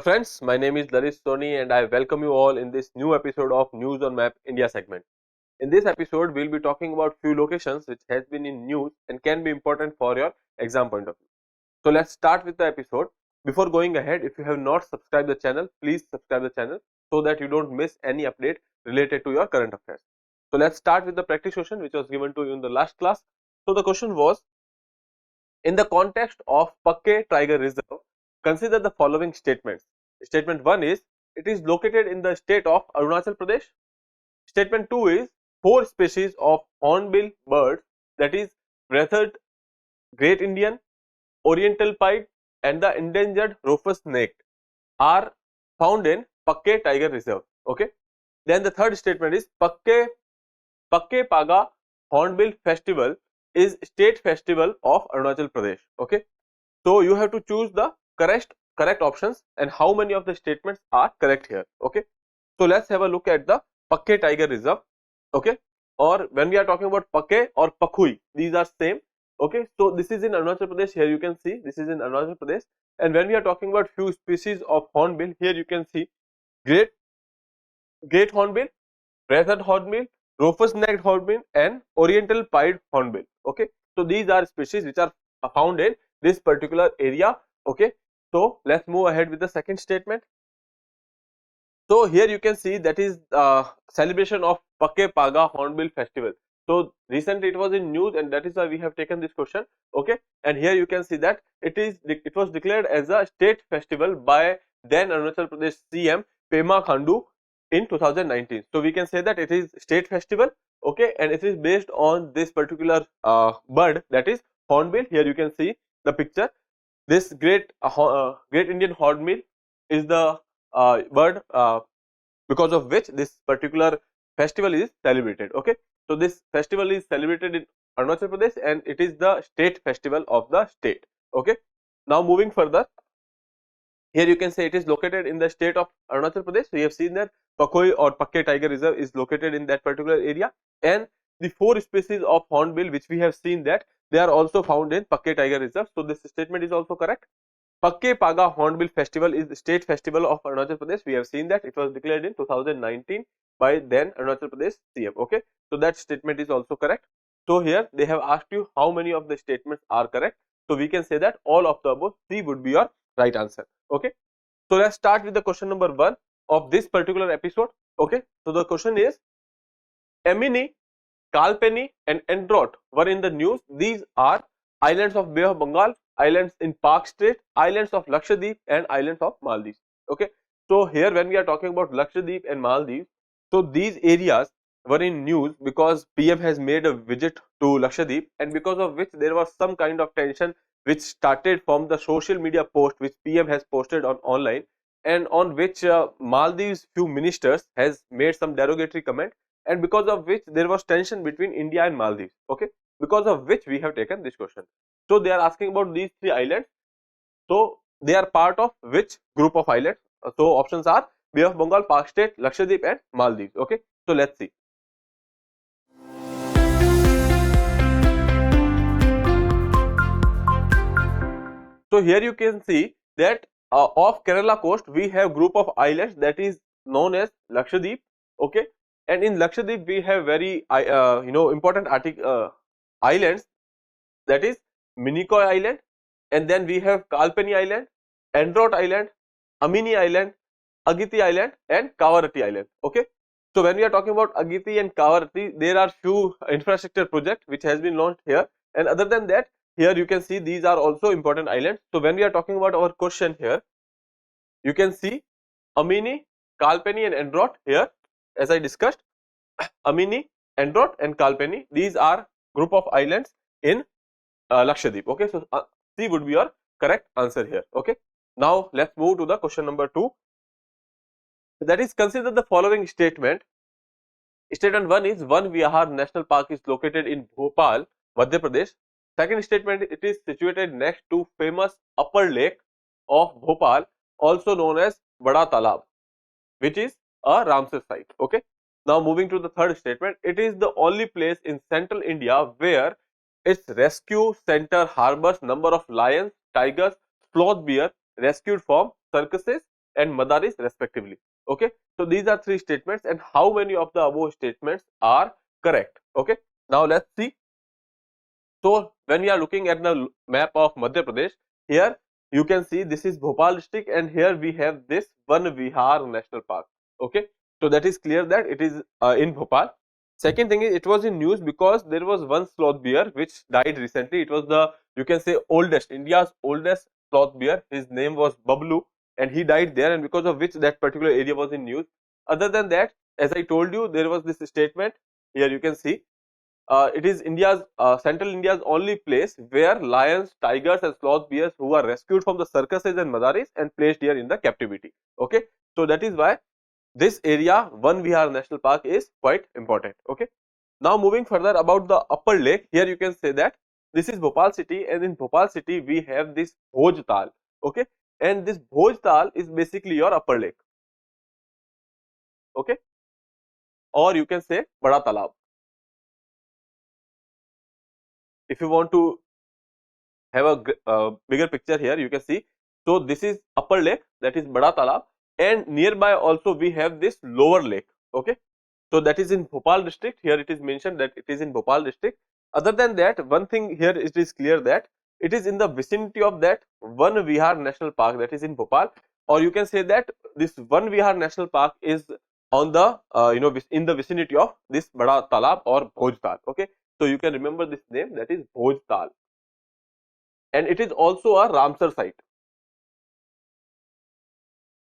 friends, my name is Laris Soni and I welcome you all in this new episode of News on Map India segment. In this episode, we'll be talking about few locations which has been in news and can be important for your exam point of view. So let's start with the episode. Before going ahead, if you have not subscribed the channel, please subscribe the channel so that you don't miss any update related to your current affairs. So let's start with the practice question which was given to you in the last class. So the question was, in the context of Pakke Tiger Reserve, consider the following statements. Statement 1 is, it is located in the state of Arunachal Pradesh. Statement 2 is, 4 species of hornbill birds, that is Breathed Great Indian, Oriental Pied and the endangered rufous necked, are found in Pakke Tiger Reserve. Okay. Then the third statement is, Pakke Paga Hornbill Festival is state festival of Arunachal Pradesh. Okay. So you have to choose the correct options and how many of the statements are correct here. Okay. So let's have a look at the Pakke Tiger Reserve. Okay. Or when we are talking about Pakke or Pakhui, these are same. Okay. So this is in Arunachal Pradesh. Here you can see this is in Arunachal Pradesh. And when we are talking about few species of hornbill, here you can see great hornbill, breathed hornbill, rufous necked hornbill and oriental pied hornbill. Okay. So these are species which are found in this particular area. Okay. So let's move ahead with the second statement. So here you can see that is celebration of Pakke Paga Hornbill Festival. So recently it was in news and that is why we have taken this question. Okay. And here you can see that it was declared as a state festival by then Arunachal Pradesh CM Pema Khandu in 2019. So we can say that it is state festival. Okay. And it is based on this particular bird, that is hornbill. Here you can see the picture. This great Indian hornbill is the bird because of which this particular festival is celebrated. Okay. So this festival is celebrated in Arunachal Pradesh and it is the state festival of the state. Okay. Now moving further, here you can say it is located in the state of Arunachal Pradesh. So you have seen that Pakhui or Pakke Tiger Reserve is located in that particular area, and the 4 species of hornbill which we have seen that they are also found in Pakke Tiger Reserve. So this statement is also correct. Pakke Paga Hornbill Festival is the state festival of Arunachal Pradesh. We have seen that it was declared in 2019 by then Arunachal Pradesh CM. Okay. So that statement is also correct. So here they have asked you how many of the statements are correct. So we can say that all of the above 3 would be your right answer. Okay. So let's start with the question number 1 of this particular episode. Okay. So the question is, Emini, Kalpeni and Androt were in the news. These are islands of Bay of Bengal, islands in Park Strait, islands of Lakshadweep and islands of Maldives. Okay. So here when we are talking about Lakshadweep and Maldives, so these areas were in news because PM has made a visit to Lakshadweep, and because of which there was some kind of tension which started from the social media post which PM has posted on online, and on which Maldives few ministers has made some derogatory comment, and because of which there was tension between India and Maldives. Okay. Because of which we have taken this question. So they are asking about these 3 islands. So they are part of which group of islands? So options are Bay of Bengal, Park Strait, Lakshadweep and Maldives. Okay. So let's see. So here you can see that off Kerala coast we have group of islands that is known as Lakshadweep. Okay. And in Lakshadweep we have very important islands, that is Minicoy Island, and then we have Kalpeni Island, Androt Island, Amini Island, Agiti Island and Kavarati Island. Okay. So when we are talking about Agiti and Kavarati, there are few infrastructure project which has been launched here, and other than that, here you can see these are also important islands. So when we are talking about our question here, you can see Amini, Kalpeni and Androt here, as I discussed. Amini, Androt and Kalpeni, these are group of islands in Lakshadweep. Okay. So C would be your correct answer here. Okay. Now let's move to the question number 2. That is, consider the following statement. Statement 1 is, Van Vihar National Park is located in Bhopal, Madhya Pradesh. Second statement, it is situated next to famous upper lake of Bhopal, also known as Bada Talab, which is a Ramsar site. Okay. Now moving to the third statement, it is the only place in central India where its rescue center harbors number of lions, tigers, sloth bear rescued from circuses and Madaris respectively. Okay, so these are three statements, and how many of the above statements are correct? Okay, now let's see. So when we are looking at the map of Madhya Pradesh, here you can see this is Bhopal district, and here we have this Van Vihar National Park. Okay, so that is clear that it is in Bhopal. Second thing is, it was in news because there was one sloth bear which died recently. It was the, you can say, oldest, India's oldest sloth bear. His name was Bablu, and he died there, and because of which that particular area was in news. Other than that, as I told you, there was this statement. Here you can see it is India's central India's only place where lions, tigers, and sloth bears who are rescued from the circuses and madaris and placed here in the captivity. Okay, so that is why this area, Van Vihar National Park, is quite important. Okay, now moving further about the upper lake, here you can say that this is Bhopal city, and in Bhopal city we have this Bhoj Tal. Okay, and this Bhoj Tal is basically your upper lake. Okay, or you can say Bada Talab. If you want to have a bigger picture here, you can see. So this is upper lake, that is Bada Talab, and nearby also we have this lower lake. Okay, so that is in Bhopal district. Here it is mentioned that it is in Bhopal district. Other than that, one thing here it is clear that it is in the vicinity of that Van Vihar National Park, that is in Bhopal, or you can say that this Van Vihar National Park is on the in the vicinity of this Bada Talab or Bhoj Tal. Okay, so you can remember this name, that is Bhoj Tal, and it is also a Ramsar site.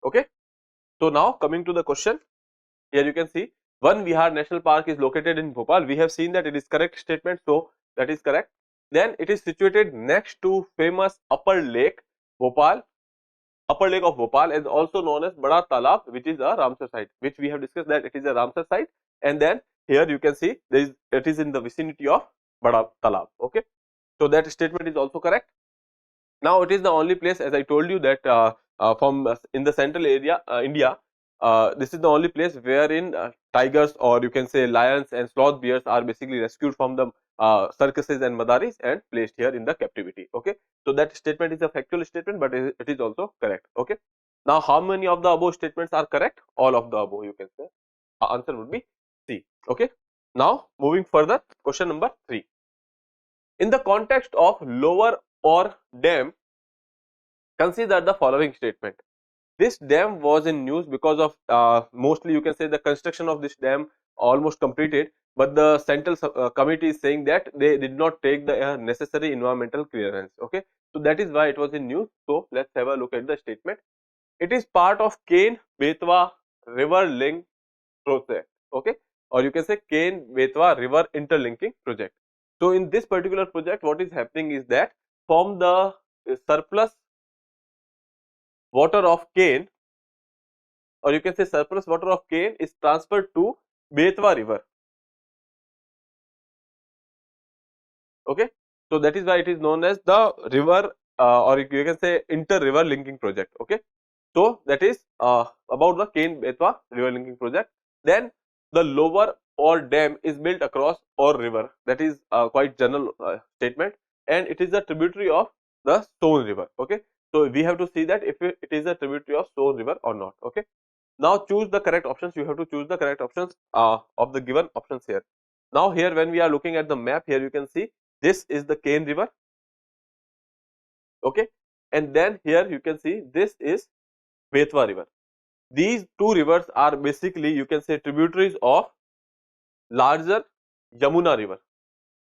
Okay, so now coming to the question, here you can see Van Vihar National Park is located in Bhopal. We have seen that it is correct statement, so that is correct. Then it is situated next to famous Upper Lake Bhopal, Upper Lake of Bhopal, is also known as Bada Talab, which is a Ramsar site, which we have discussed that it is a Ramsar site. And then here you can see it is in the vicinity of Bada Talab. Okay, so that statement is also correct. Now it is the only place, as I told you, that from in the central area India, this is the only place wherein tigers, or you can say lions and sloth bears, are basically rescued from the circuses and madaris and placed here in the captivity. Okay, so that statement is a factual statement, but it is also correct. Okay, now how many of the above statements are correct? All of the above, you can say. Answer would be C. Okay, now moving further, question number 3. In the context of lower or dam, consider the following statement. This dam was in news because of mostly, you can say, the construction of this dam almost completed, but the central committee is saying that they did not take the necessary environmental clearance. Okay, so that is why it was in news. So let's have a look at the statement. It is part of Ken Betwa River Link project. Okay, or you can say Ken Betwa River Interlinking project. So in this particular project, what is happening is that from the surplus water of Ken, or you can say surplus water of Ken, is transferred to Betwa river. Okay, so that is why it is known as the river or you can say inter river linking project. Okay, so that is about the Ken Betwa river linking project. Then the lower or dam is built across or river, that is quite general statement, and it is a tributary of the Son river. Okay, so we have to see that if it is a tributary of Son river or not. Okay, now choose the correct options. You have to choose the correct options of the given options here. Now here when we are looking at the map, here you can see this is the Ken river. Okay, and then here you can see this is Betwa river. These two rivers are basically, you can say, tributaries of larger Yamuna river.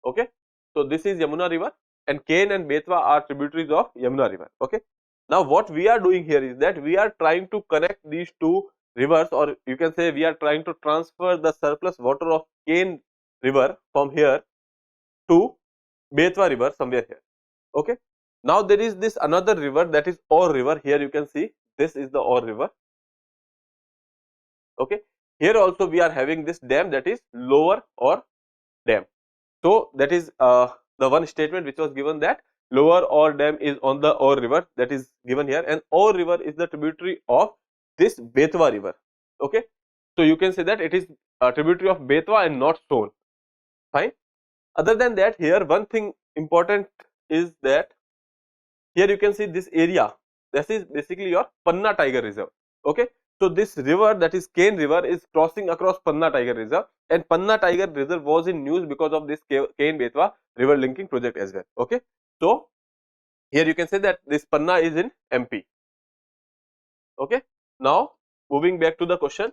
Okay, so this is Yamuna river, and Ken and Betwa are tributaries of Yamuna river. Okay, now what we are doing here is that we are trying to connect these two rivers, or you can say we are trying to transfer the surplus water of Ken river from here to Betwa river somewhere here. Okay, now there is this another river, that is Or river. Here you can see this is the Or river. Okay, here also we are having this dam, that is lower or dam. So that is the one statement which was given, that lower Or dam is on the Or river, that is given here, and Or river is the tributary of this Betwa river. Okay, so you can say that it is a tributary of Betwa and not Son. Fine. Other than that, here one thing important is that here you can see this area, this is basically your Panna Tiger Reserve. Okay, so this river, that is Ken River, is crossing across Panna Tiger Reserve, and Panna Tiger Reserve was in news because of this Ken Betwa river linking project as well. Okay, so here you can say that this Panna is in MP. Okay, now moving back to the question,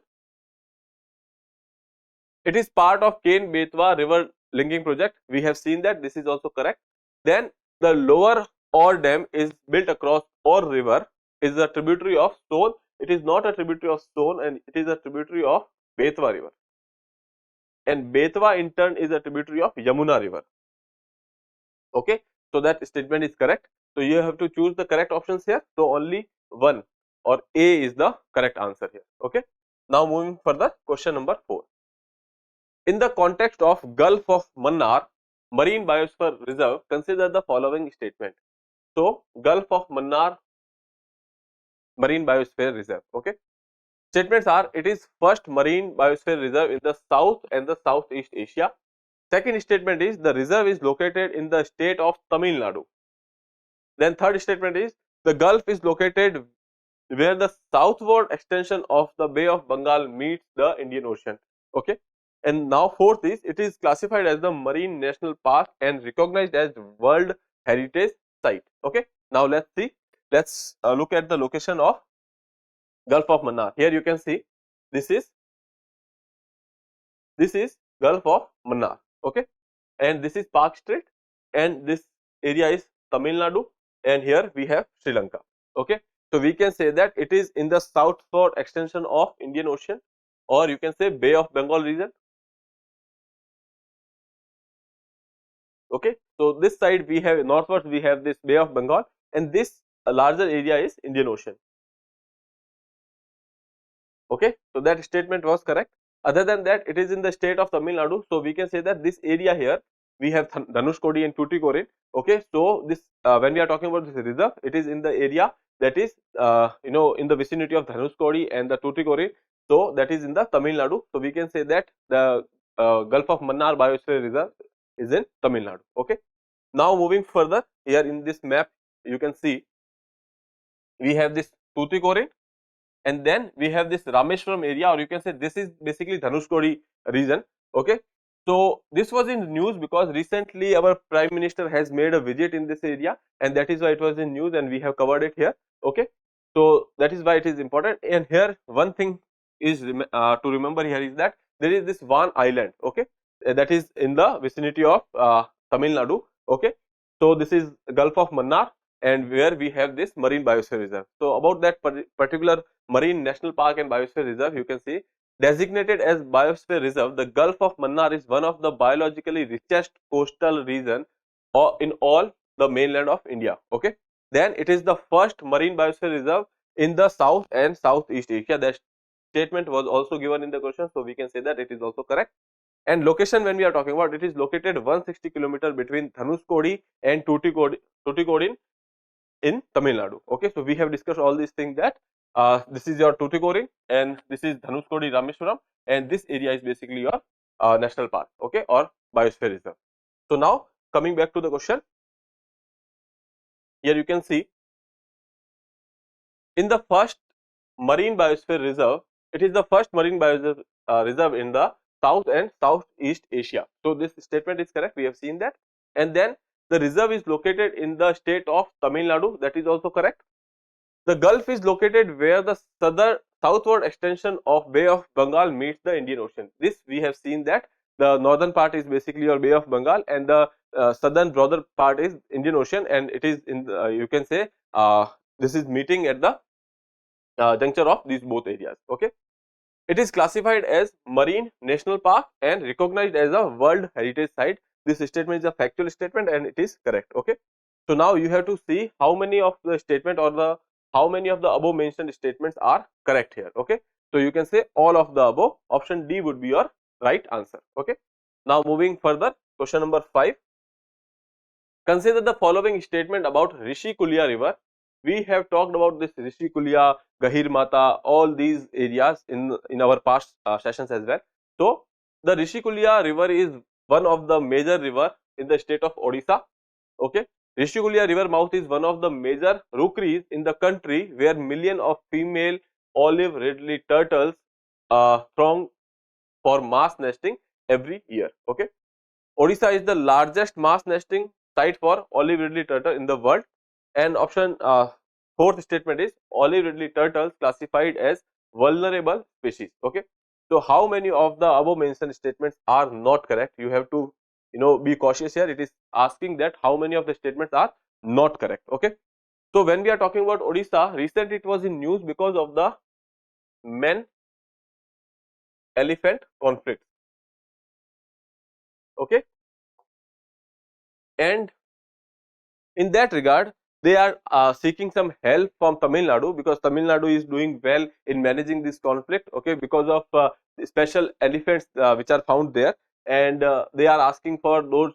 it is part of Ken Betwa river linking project. We have seen that this is also correct. Then the lower Or dam is built across Or river, is a tributary of Son. It is not a tributary of Son, and it is a tributary of Betwa river. And Betwa in turn is a tributary of Yamuna river. Okay, so that statement is correct. So you have to choose the correct options here. So only one, or A is the correct answer here. Okay, now moving further, question number 4. In the context of Gulf of Mannar Marine Biosphere Reserve, consider the following statement. So Gulf of Mannar Marine Biosphere Reserve. Okay, statements are: it is first marine biosphere reserve in the South and the Southeast Asia. Second statement is the reserve is located in the state of Tamil Nadu. Then third statement is the Gulf is located where the southward extension of the Bay of Bengal meets the Indian Ocean. Okay, and now fourth is it is classified as the Marine National Park and recognized as World Heritage Site. Okay, now let's see. Let's look at the location of Gulf of Mannar. Here you can see this is Gulf of Mannar. Okay, and this is Park Strait, and this area is Tamil Nadu, and here we have Sri Lanka. Okay, so we can say that it is in the southward extension of Indian Ocean, or you can say Bay of Bengal region. Okay, so this side we have northwards, we have this Bay of Bengal, and this larger area is Indian Ocean. Okay, so that statement was correct. Other than that, it is in the state of Tamil Nadu, so we can say that this area here we have Dhanushkodi and Tuticorin. Okay, so this when we are talking about this reserve, it is in the area that is in the vicinity of Dhanushkodi and the Tuticorin. So that is in the Tamil Nadu. So we can say that the Gulf of Mannar Biosphere Reserve is in Tamil Nadu. Okay, now moving further, here in this map you can see we have this Tuticorin, and then we have this Rameshwaram area, or you can say this is basically Dhanushkodi region. Okay, so this was in news because recently our Prime Minister has made a visit in this area, and that is why it was in news, and we have covered it here. Okay, so that is why it is important. And here one thing is to remember here is that there is this one island. Okay, that is in the vicinity of Tamil Nadu. Okay, so this is Gulf of Mannar, and where we have this marine biosphere reserve. So about that particular Marine National Park and Biosphere Reserve, you can see designated as Biosphere Reserve, the Gulf of Mannar is one of the biologically richest coastal region in all the mainland of India. Okay, then it is the first Marine Biosphere Reserve in the South and Southeast Asia. That statement was also given in the question, so we can say that it is also correct. And location, when we are talking about, it is located 160 km between Dhanushkodi and Tuticorin in Tamil Nadu. Okay, so we have discussed all these things that this is your Tuticorin and this is Dhanushkodi Rameshwaram, and this area is basically your national park, okay, or biosphere reserve. So now coming back to the question, here you can see in the first marine biosphere reserve, it is the first marine biosphere reserve in the South and Southeast Asia. So this statement is correct, we have seen that. And then the reserve is located in the state of Tamil Nadu, that is also correct. The Gulf is located where the southward extension of Bay of Bengal meets the Indian Ocean. This we have seen that the northern part is basically your Bay of Bengal, and the southern broader part is Indian Ocean, and it is in the, you can say this is meeting at the juncture of these both areas. Okay, it is classified as Marine National Park and recognized as a World Heritage Site. This statement is a factual statement and it is correct. Okay, so now you have to see how many of the statement or the how many of the above mentioned statements are correct here. Okay, so you can say all of the above. Option D would be your right answer. Okay, now moving further, question number 5. Consider the following statement about Rishi Kulia river. We have talked about this Rishi Kulia, Gahir Mata, all these areas in our past sessions as well. So the Rishi Kulia river is one of the major river in the state of Odisha. Okay, Rishi Kulia river mouth is one of the major rookeries in the country where millions of female olive ridley turtles throng for mass nesting every year. Okay, Odisha is the largest mass nesting site for olive ridley turtle in the world. And option fourth statement is olive ridley turtles classified as vulnerable species. Okay, so how many of the above mentioned statements are not correct? You have to be cautious here. It is asking that how many of the statements are not correct. Okay, so when we are talking about Odisha, recently it was in news because of the men elephant conflict. Okay, and in that regard, they are seeking some help from Tamil Nadu, because Tamil Nadu is doing well in managing this conflict. Okay, because of special elephants which are found there, and they are asking for those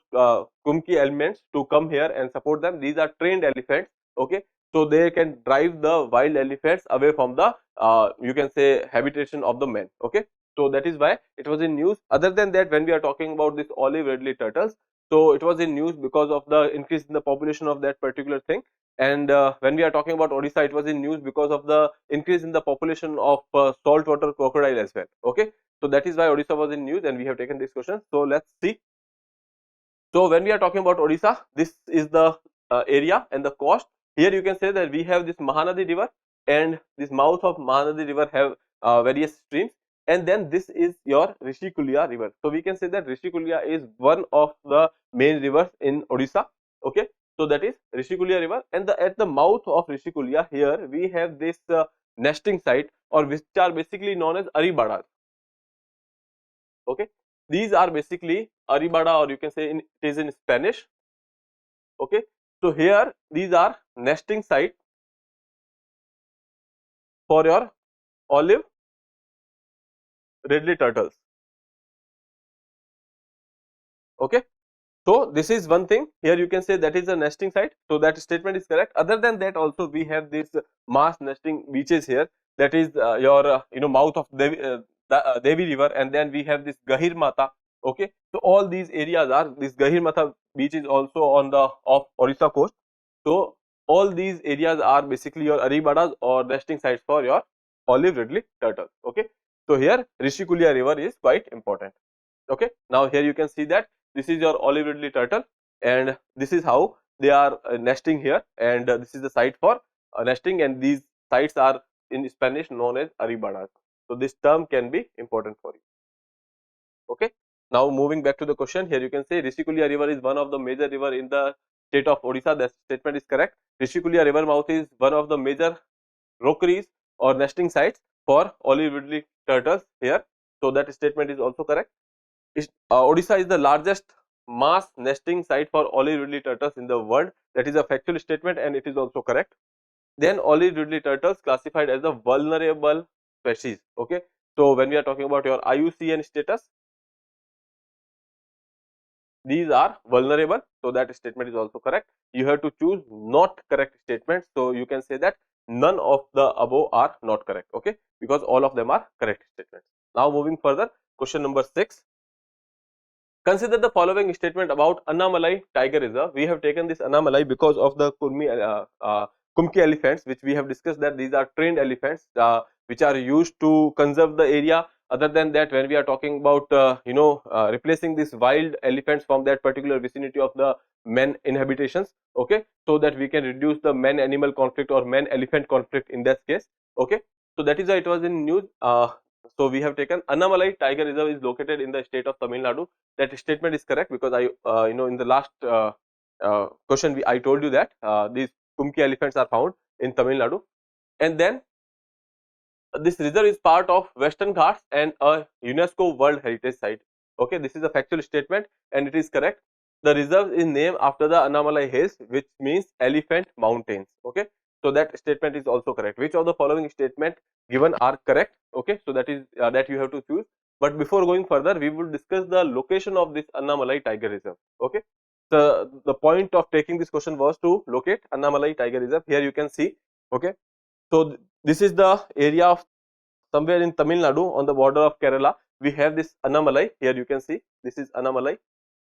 Kumki elements to come here and support them. These are trained elephants. Okay, so they can drive the wild elephants away from the you can say habitation of the men. Okay, so that is why it was in news. Other than that, when we are talking about this olive ridley turtles, so it was in news because of the increase in the population of that particular thing. And when we are talking about Odisha, it was in news because of the increase in the population of saltwater crocodile as well. Okay, so that is why Odisha was in news, and we have taken this question. So let's see. So when we are talking about Odisha, this is the area and the cost. Here you can say that we have this Mahanadi river, and this mouth of Mahanadi river have various streams, and then this is your Rishikulia river. So we can say that Rishikulia is one of the main rivers in Odisha. Okay, so that is Rishikulia river, and at the mouth of Rishikulia, here we have this nesting site, or which are basically known as Aribadas. Okay, these are basically Aribada, or you can say it is in Spanish. Okay, so here these are nesting site for your olive ridley turtles. Okay, so this is one thing. Here you can say that is a nesting site, so that statement is correct. Other than that, also we have this mass nesting beaches here, that is your mouth of Devi river, and then we have this Gahir Mata. Okay, so all these areas are, this Gahir Mata beach is also on the off Orissa coast. So all these areas are basically your Aribadas or nesting sites for your olive ridley turtles. Okay, so here Rishikulia river is quite important. Okay, now here you can see that this is your olive ridley turtle, and this is how they are nesting here, and this is the site for nesting, and these sites are in Spanish known as Aribadas. So this term can be important for you. Okay, now moving back to the question, here you can say Rishikulia river is one of the major river in the state of Odisha. That statement is correct. Rishikulia river mouth is one of the major rookeries or nesting sites for olive ridley turtles here. So that statement is also correct. Odisha is the largest mass nesting site for olive ridley turtles in the world. That is a factual statement, and it is also correct. Then olive ridley turtles classified as a vulnerable species. Okay, so when we are talking about your IUCN status, these are vulnerable, so that statement is also correct. You have to choose not correct statements, so you can say that none of the above are not correct. Okay, because all of them are correct statements. Now moving further, question number 6. Consider the following statement about Annamalai Tiger Reserve. We have taken this Annamalai because of the Kumki elephants, which we have discussed that these are trained elephants which are used to conserve the area. Other than that, when we are talking about replacing these wild elephants from that particular vicinity of the men inhabitations, okay, so that we can reduce the man animal conflict or man elephant conflict in this case. Okay, so that is why it was in news. So we have taken Annamalai Tiger Reserve is located in the state of Tamil Nadu. That statement is correct, because I in the last question I told you that these Kumki elephants are found in Tamil Nadu, and then this reserve is part of Western Ghats and a UNESCO World Heritage Site. Okay, this is a factual statement, and it is correct. The reserve is named after the Annamalai Hills, which means elephant mountains. Okay, so that statement is also correct. Which of the following statement given are correct? Okay, so that is that you have to choose. But before going further, we will discuss the location of this Annamalai Tiger Reserve. Okay, the point of taking this question was to locate Annamalai Tiger Reserve. Here you can see. Okay, so this is the area of somewhere in Tamil Nadu on the border of Kerala. We have this Annamalai. Here you can see this is Annamalai.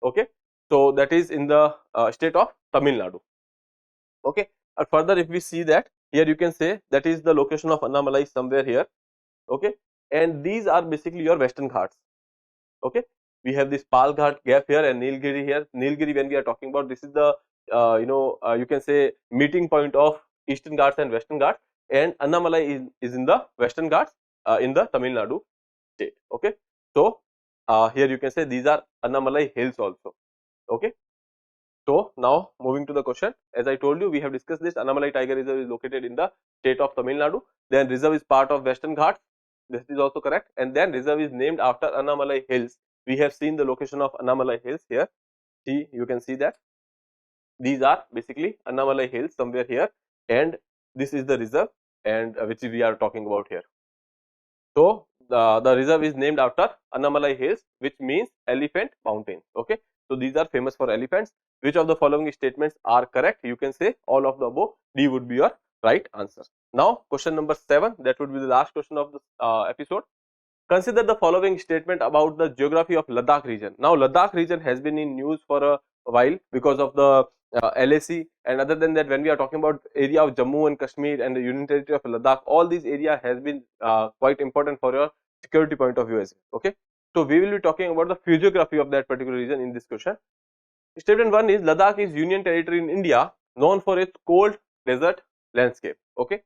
Okay, so that is in the state of Tamil Nadu. Okay, and further if we see that here you can say that is the location of Annamalai somewhere here. Okay, and these are basically your Western Ghats. Okay, we have this Pal Ghat gap here and Nilgiri here. Nilgiri, when we are talking about, this is the you can say meeting point of Eastern Ghats and Western Ghats, and Annamalai is in the Western Ghats in the Tamil Nadu state. Okay, so here you can say these are Annamalai hills also. Okay, so now moving to the question, as I told you, we have discussed this. Annamalai Tiger Reserve is located in the state of Tamil Nadu. Then reserve is part of Western Ghats. This is also correct. And then reserve is named after Annamalai Hills. We have seen the location of Annamalai Hills here. See, you can see that these are basically Annamalai Hills somewhere here, and this is the reserve, and which we are talking about here. So the reserve is named after Annamalai Hills, which means elephant mountain. Okay, so these are famous for elephants. Which of the following statements are correct? You can say all of the above. D would be your right answer. Now question number 7, that would be the last question of this episode. Consider the following statement about the geography of Ladakh region. Now Ladakh region has been in news for a while because of the LAC, and other than that, when we are talking about area of Jammu and Kashmir and the Union Territory of Ladakh, all these area has been quite important for your security point of view as well. Okay, so we will be talking about the physiography of that particular region in this question. Statement 1 is Ladakh is Union Territory in India known for its cold desert landscape. Okay,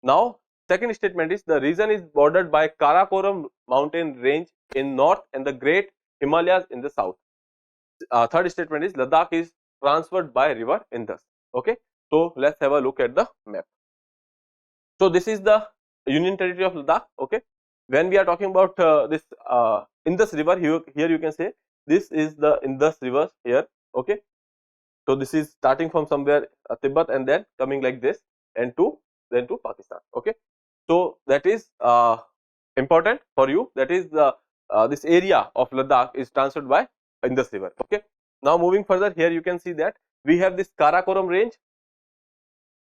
now second statement is the region is bordered by Karakoram mountain range in north and the Great Himalayas in the south. Third statement is Ladakh is transferred by river Indus. Okay, so let's have a look at the map. So this is the Union Territory of Ladakh. Okay, when we are talking about this Indus river, here you can say this is the Indus river here. Okay, so this is starting from somewhere Tibet and then coming like this and then to Pakistan. Okay, so that is important for you. That is the this area of Ladakh is transferred by Indus river. Okay, now moving further, here you can see that we have this Karakoram range.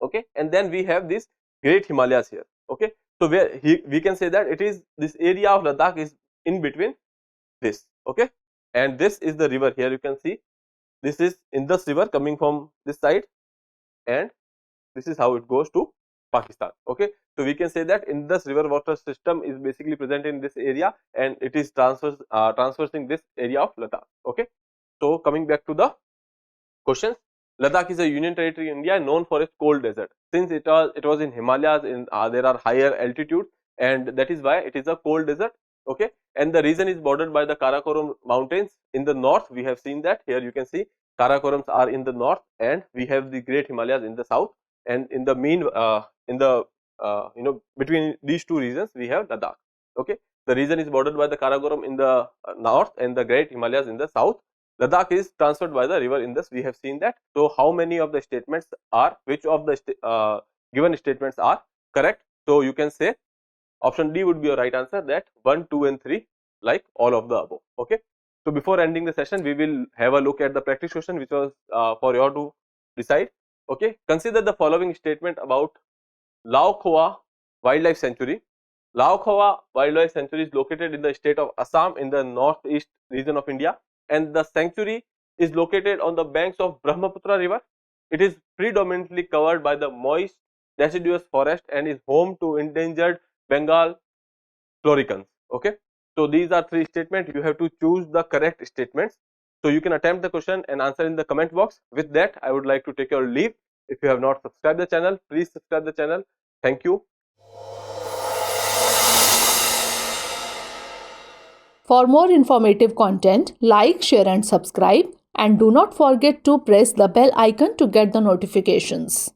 Okay, and then we have this Great Himalayas here. Okay, so where we can say that it is this area of Ladakh is in between this. Okay, and this is the river. Here you can see this is Indus river coming from this side, and this is how it goes to Pakistan. Okay, so we can say that Indus river water system is basically present in this area, and it is transversing this area of Ladakh. Okay, so coming back to the questions, Ladakh is a union territory in India known for its cold desert. Since it was in Himalayas, there are higher altitudes, and that is why it is a cold desert. Okay, and the region is bordered by the Karakoram mountains in the north. We have seen that here you can see Karakorams are in the north, and we have the Great Himalayas in the south, and in the between these two regions we have Ladakh. Okay, the region is bordered by the Karakoram in the north and the Great Himalayas in the south. Ladakh is transferred by the river Indus. We have seen that. So how many of the statements are, which of the given statements are correct? So you can say option D would be your right answer, that 1, 2 and 3 like all of the above. Okay, so before ending the session, we will have a look at the practice question which was for you to decide. Okay, consider the following statement about Lao Khoa Wildlife Sanctuary. Lao Khoa Wildlife Sanctuary is located in the state of Assam in the northeast region of India, and the sanctuary is located on the banks of Brahmaputra river. It is predominantly covered by the moist deciduous forest and is home to endangered Bengal floricans. Okay, so these are 3 statements. You have to choose the correct statements. So you can attempt the question and answer in the comment box. With that, I would like to take your leave. If you have not subscribed the channel, please subscribe the channel. Thank you. For more informative content, like, share and subscribe, and do not forget to press the bell icon to get the notifications.